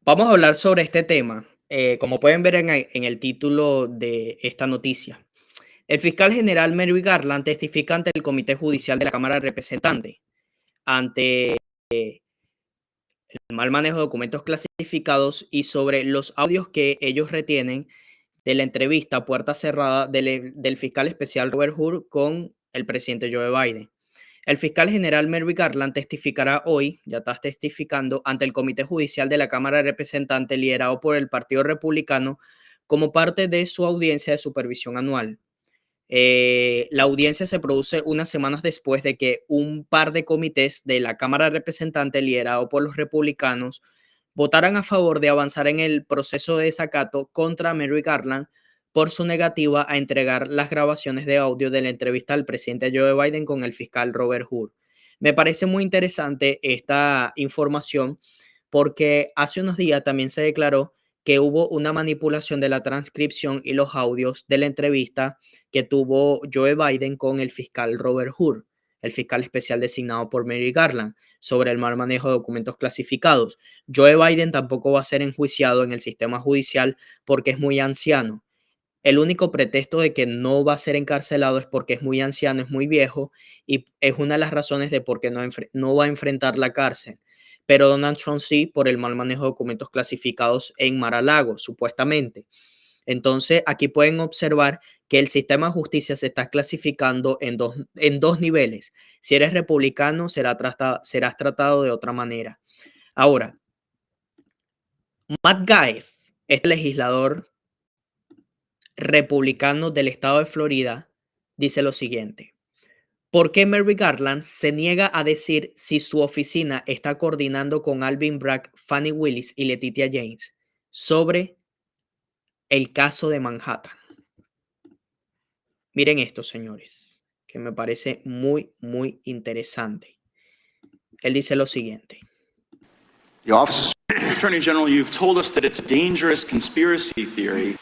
Vamos a hablar sobre este tema. Como pueden ver en el título de esta noticia, el fiscal general Merrick Garland testifica ante el Comité Judicial de la Cámara de Representantes ante el mal manejo de documentos clasificados y sobre los audios que ellos retienen de la entrevista a puerta cerrada del fiscal especial Robert Hur con el presidente Joe Biden. El fiscal general Merrick Garland testificará hoy, ya está testificando, ante el Comité Judicial de la Cámara de Representantes liderado por el Partido Republicano como parte de su audiencia de supervisión anual. La audiencia se produce unas semanas después de que un par de comités de la Cámara de Representantes liderado por los republicanos votaran a favor de avanzar en el proceso de desacato contra Merrick Garland por su negativa a entregar las grabaciones de audio de la entrevista al presidente Joe Biden con el fiscal Robert Hur. Me parece muy interesante esta información porque hace unos días también se declaró que hubo una manipulación de la transcripción y los audios de la entrevista que tuvo Joe Biden con el fiscal Robert Hur, el fiscal especial designado por Merrick Garland, sobre el mal manejo de documentos clasificados. Joe Biden tampoco va a ser enjuiciado en el sistema judicial porque es muy anciano. El único pretexto de que no va a ser encarcelado es porque es muy anciano, es muy viejo y es una de las razones de por qué no va a enfrentar la cárcel. Pero Donald Trump sí por el mal manejo de documentos clasificados en Mar-a-Lago, supuestamente. Entonces, aquí pueden observar que el sistema de justicia se está clasificando en dos niveles. Si eres republicano, serás tratado de otra manera. Ahora, Matt Gaetz, este legislador republicano del estado de Florida, dice lo siguiente. ¿Por qué Merrick Garland se niega a decir si su oficina está coordinando con Alvin Bragg, Fannie Willis y Letitia James sobre el caso de Manhattan? Miren esto, señores, que me parece muy, muy interesante. Él dice lo siguiente. The Office of Attorney General, you've told us that it's a dangerous conspiracy theory.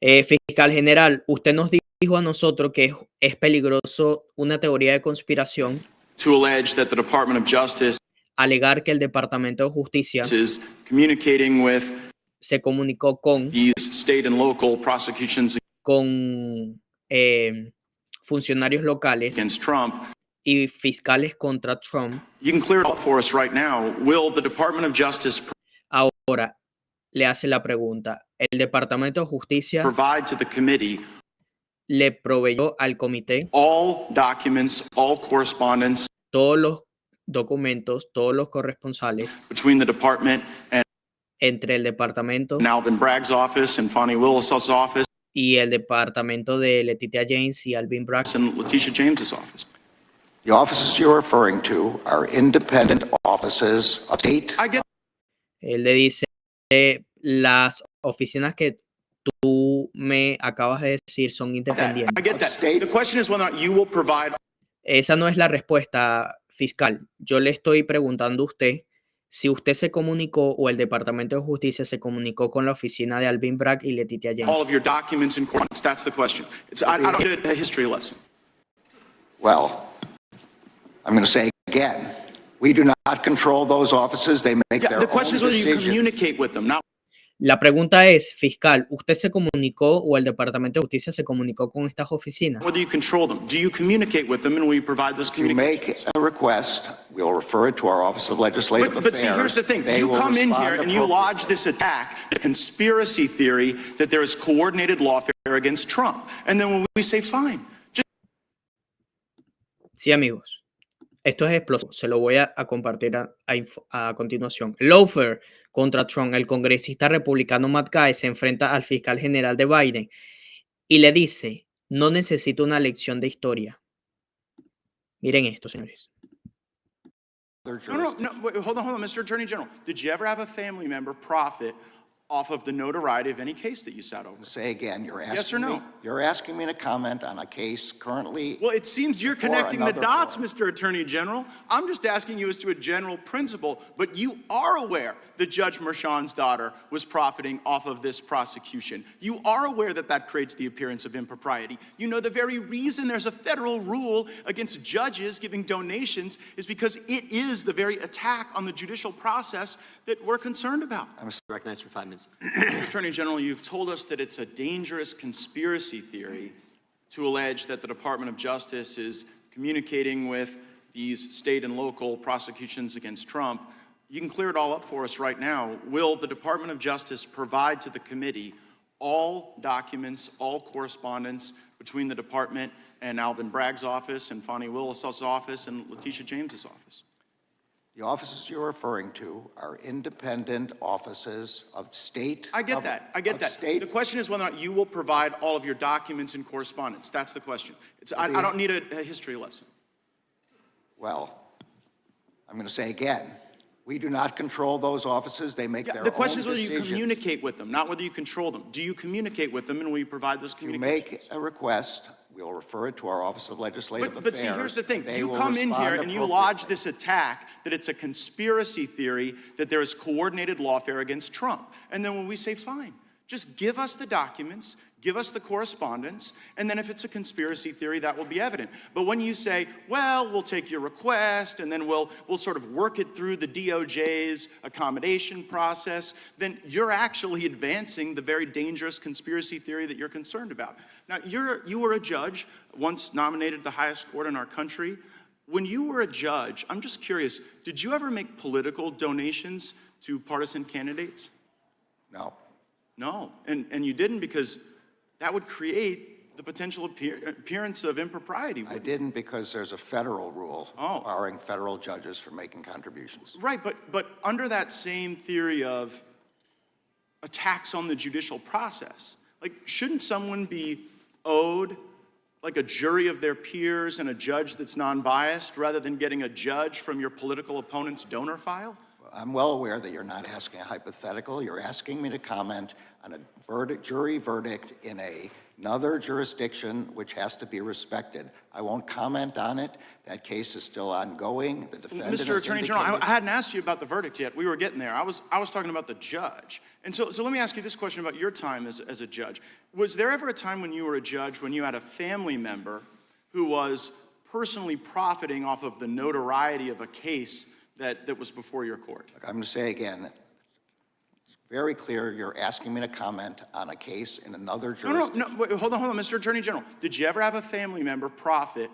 Fiscal general, usted nos dijo a nosotros que es peligroso una teoría de conspiración, To allege that the Department of Justice alegar que el Departamento de Justicia is communicating with se comunicó con these state and local prosecutions funcionarios locales against Trump. y fiscales contra Trump. You can clear it up for us right now. Will the Department of Justice Ahora le hace la pregunta, ¿el Departamento de Justicia provide to the committee le proveyó al comité all documents, all correspondence todos los documentos, todos los corresponsales between the department and entre el departamento Alvin Bragg's office and Fonnie Willis's office y el departamento de Letitia James y Alvin Bragg? and Letitia James's office? The offices you're referring to are independent offices of state. I get Él le dice, las oficinas que tú me acabas de decir son that. independientes. I get that. The question is whether or not you will provide Esa no es la respuesta, fiscal. Yo le estoy preguntando a usted si usted se comunicó o el Departamento de Justicia se comunicó con la oficina de Alvin Bragg y Letitia James. all of your documents and correspondence. That's the question. I don't get a history lesson. Well, I'm going to say again, we do not control those offices. They make Yeah, their the own question is whether you decisions. communicate with them, not La pregunta es, fiscal, ¿usted se comunicó o el Departamento de Justicia se comunicó con estas oficinas? whether you control them. Do you communicate with them and will you provide those If you communications? make a request, we'll refer it to our Office of Legislative But see, here's Affairs. the thing. They You will come in respond here and you appropriately. lodge this attack, a conspiracy theory that there is coordinated lawfare against Trump. And then when we say, fine, just Sí, amigos. Esto es explosivo. Se lo voy a compartir a continuación. Lawfare contra Trump. El congresista republicano Matt Gaetz se enfrenta al fiscal general de Biden y le dice, no necesito una lección de historia. Miren esto, señores. no, wait, hold on, Mr. Attorney General. Did you ever have a family member profit off of the notoriety of any case that you sat over. Say again, you're asking Yes or no? You're asking me to comment on a case currently. Well, it seems you're before connecting the another dots, court. Mr. Attorney General. I'm just asking you as to a general principle, but you are aware that Judge Merchan's daughter was profiting off of this prosecution. You are aware that that creates the appearance of impropriety. You know the very reason there's a federal rule against judges giving donations is because it is the very attack on the judicial process that we're concerned about. I'm recognized for 5 minutes. Mr. Attorney General, you've told us that it's a dangerous conspiracy theory to allege that the Department of Justice is communicating with these state and local prosecutions against Trump. You can clear it all up for us right now. Will the Department of Justice provide to the committee all documents, all correspondence between the department and Alvin Bragg's office and Fani Willis' office and Letitia James's office? The offices you're referring to are independent offices of state. I get that. I get that. The question is whether or not you will provide all of your documents and correspondence. That's the question. I don't need a history lesson. Well, I'm going to say again, we do not control those offices. They make their own decisions. The question is whether you communicate with them, not whether you control them. Do you communicate with them, and will you provide those communications? You make a request, we'll refer it to our Office of Legislative Affairs. But see, here's the thing. They You will come in here respond and you lodge this attack that it's a conspiracy theory, that there is coordinated lawfare against Trump. And then when we say, fine, just give us the documents, give us the correspondence, and then if it's a conspiracy theory, that will be evident. But when you say, well, we'll take your request, and then we'll sort of work it through the DOJ's accommodation process, then you're actually advancing the very dangerous conspiracy theory that you're concerned about. Now, you were a judge, once nominated the highest court in our country. When you were a judge, I'm just curious, did you ever make political donations to partisan candidates? No. No, and you didn't because that would create the potential appearance of impropriety. I didn't because there's a federal rule barring federal judges from making contributions. Right, but under that same theory of attacks on the judicial process, like, shouldn't someone be owed like a jury of their peers and a judge that's non-biased rather than getting a judge from your political opponent's donor file? I'm well aware that you're not asking a hypothetical. You're asking me to comment on a jury verdict in another jurisdiction which has to be respected. I won't comment on it. That case is still ongoing. The defendant Mr. Attorney General, I hadn't asked you about the verdict yet. We were getting there. I was talking about the judge. And so let me ask you this question about your time as a judge. Was there ever a time when you were a judge when you had a family member who was personally profiting off of the notoriety of a case that was before your court? Look, I'm going to say again, it's very clear you're asking me to comment on a case in another jurisdiction. No, wait, hold on, Mr. Attorney General. Did you ever have a family member profit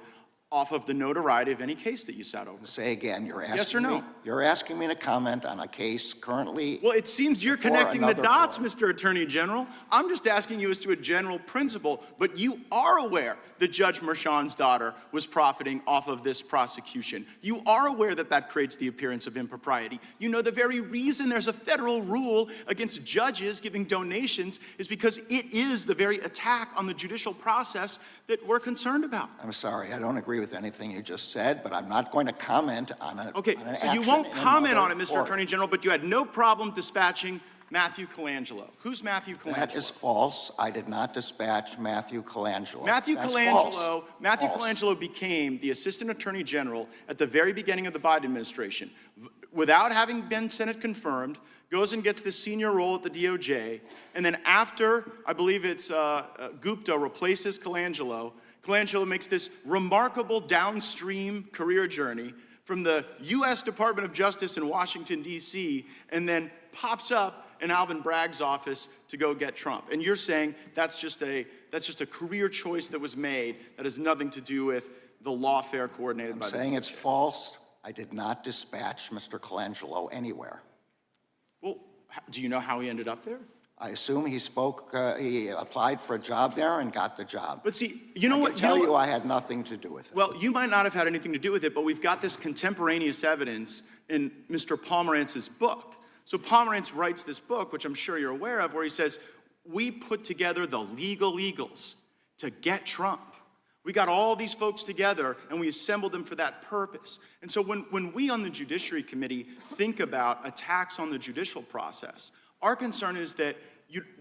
off of the notoriety of any case that you sat over? Say again, you're asking Yes or no? You're asking me to comment on a case currently. Well, it seems you're before connecting the another dots, court. Mr. Attorney General. I'm just asking you as to a general principle, but you are aware that Judge Merchan's daughter was profiting off of this prosecution. You are aware that that creates the appearance of impropriety. You know the very reason there's a federal rule against judges giving donations is because it is the very attack on the judicial process that we're concerned about. I'm sorry, I don't agree with anything you just said, but I'm not going to comment on an Okay, so you won't comment on it, Mr. Attorney General, but you had no problem dispatching Matthew Colangelo. Who's Matthew Colangelo? That is false. I did not dispatch Matthew Colangelo. Matthew That's Colangelo, false. Matthew False. Colangelo became the Assistant Attorney General at the very beginning of the Biden administration. Without having been Senate confirmed, goes and gets this senior role at the DOJ, and then after, I believe it's Gupta replaces Colangelo, Colangelo makes this remarkable downstream career journey from the U.S. Department of Justice in Washington, D.C., and then pops up in Alvin Bragg's office to go get Trump. And you're saying that's just a career choice that was made that has nothing to do with the lawfare coordinated by the DOJ. I'm saying it's false. I did not dispatch Mr. Colangelo anywhere. Well, do you know how he ended up there? I assume he applied for a job there and got the job. But see, you know what? I can tell you I had nothing to do with it. Well, you might not have had anything to do with it, but we've got this contemporaneous evidence in Mr. Pomerantz's book. So Pomerantz writes this book, which I'm sure you're aware of, where he says, we put together the legal eagles to get Trump. We got all these folks together and we assembled them for that purpose. And so when we on the Judiciary Committee think about attacks on the judicial process, Our concern is that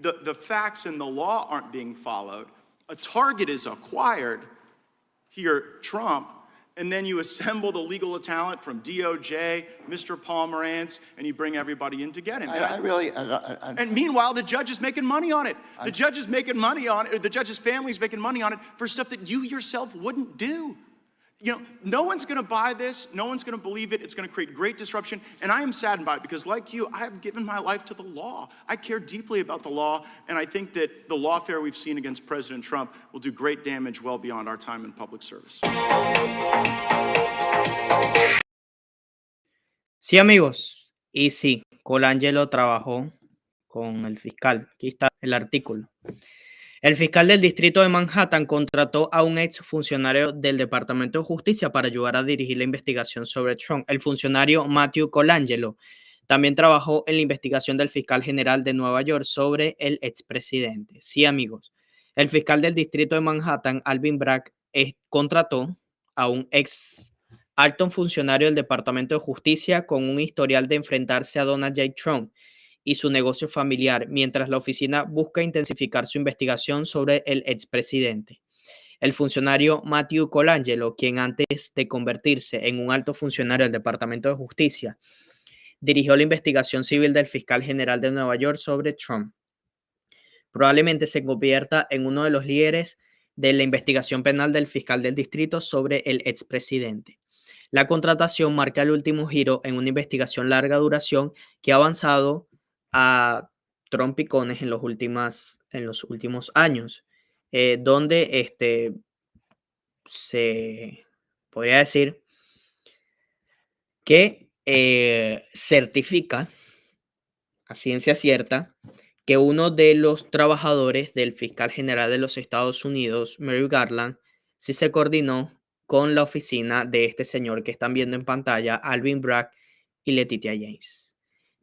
the facts and the law aren't being followed. A target is acquired, here, Trump, and then you assemble the legal talent from DOJ, Mr. Pomerantz, and you bring everybody in to get him. And meanwhile, the judge is making money on it. The judge is making money on it, or the judge's family is making money on it for stuff that you yourself wouldn't do. You know, no one's going to buy this. No one's going to believe it. It's going to create great disruption. And I am saddened by it because, like you, I have given my life to the law. I care deeply about the law. And I think that the lawfare we've seen against President Trump will do great damage well beyond our time in public service. Sí, amigos. Y sí, Colangelo trabajó con el fiscal. Aquí está el artículo. El fiscal del distrito de Manhattan contrató a un ex funcionario del Departamento de Justicia para ayudar a dirigir la investigación sobre Trump. El funcionario Matthew Colangelo también trabajó en la investigación del fiscal general de Nueva York sobre el expresidente. Sí, amigos. El fiscal del distrito de Manhattan, Alvin Bragg, contrató a un ex alto funcionario del Departamento de Justicia con un historial de enfrentarse a Donald J. Trump y su negocio familiar, mientras la oficina busca intensificar su investigación sobre el expresidente. El funcionario Matthew Colangelo, quien antes de convertirse en un alto funcionario del Departamento de Justicia, dirigió la investigación civil del fiscal general de Nueva York sobre Trump. Probablemente se convierta en uno de los líderes de la investigación penal del fiscal del distrito sobre el expresidente. La contratación marca el último giro en una investigación larga duración que ha avanzado a trompicones en los últimos años, donde se podría decir que certifica a ciencia cierta que uno de los trabajadores del fiscal general de los Estados Unidos, Merrick Garland, sí se coordinó con la oficina de este señor que están viendo en pantalla, Alvin Bragg y Letitia James.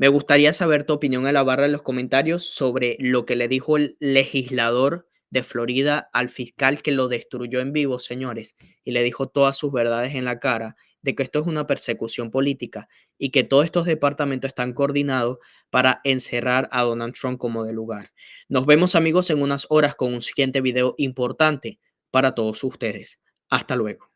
Me gustaría saber tu opinión en la barra de los comentarios sobre lo que le dijo el legislador de Florida al fiscal que lo destruyó en vivo, señores, y le dijo todas sus verdades en la cara de que esto es una persecución política y que todos estos departamentos están coordinados para encerrar a Donald Trump como de lugar. Nos vemos, amigos, en unas horas con un siguiente video importante para todos ustedes. Hasta luego.